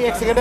एक सेकंड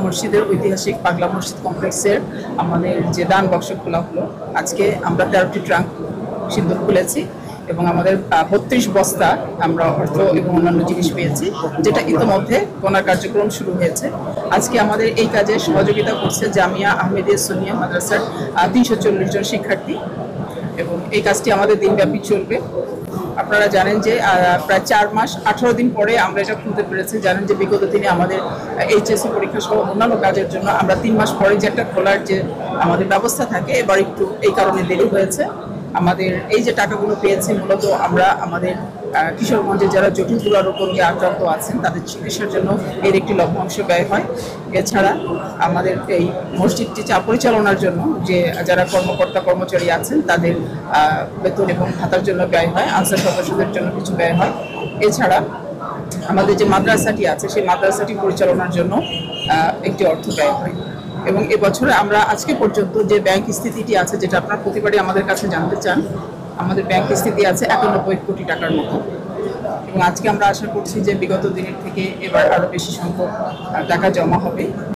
মসজিদের ঐতিহাসিক পাগলা মসজিদ কমপ্লেক্সের আমাদের যে দান বক্স খোলা হলো। আজকে আমরা 13টি ট্রাঙ্ক সিন্দুক খুলেছি এবং আমাদের 32 বস্তা আমরা অর্থ এবং অন্যান্য জিনিস পেয়েছি, যেটা ইতিমধ্যে গোনার কার্যক্রম শুরু হয়েছে। আজকে আমাদের এই কাজে সহযোগিতা করছে জামিয়া আহমেদিয়া সুন্নিয়া মাদ্রাসার 340 জন শিক্ষার্থী এবং এই কাজটি আমাদের দিনব্যাপী চলবে। আপনারা জানেন যে প্রায় 4 মাস 18 দিন পরে আমরা এটা খুলতে পেরেছি। জানেন যে বিগত দিনে আমাদের এইচএসসি পরীক্ষা সহ অন্যান্য কাজের জন্য আমরা 3 মাস পরে যে একটা খোলার যে আমাদের ব্যবস্থা থাকে, এবার একটু এই কারণে দেরি হয়েছে। আমাদের এই যে টাকাগুলো পেয়েছি মূলত আমরা আমাদের কিশোরগঞ্জে যারা জটিল দুরারোগ্য রোগে আক্রান্ত আছেন তাদের চিকিৎসার জন্য এর একটি লভ্যাংশ ব্যয় হয়। এছাড়া আমাদের এই মসজিদটি পরিচালনার জন্য যে যারা কর্মকর্তা কর্মচারী আছেন তাদের বেতন এবং ভাতার জন্য ব্যয় হয়, আনসার সদস্যদের জন্য কিছু ব্যয় হয়। এছাড়া আমাদের যে মাদ্রাসাটি আছে সেই মাদ্রাসাটি পরিচালনার জন্য একটি অর্থ ব্যয় হয়। এবং এবছরে আমরা আজকে পর্যন্ত যে ব্যাংক স্থিতিটি আছে, যেটা আপনারা প্রতিবারই আমাদের কাছে জানতে চান, আমাদের ব্যাংক স্থিতি আছে 91 কোটি টাকার মতো। এবং আজকে আমরা আশা করছি যে বিগত দিনের থেকে এবার আরও বেশি সংখ্যক টাকা জমা হবে।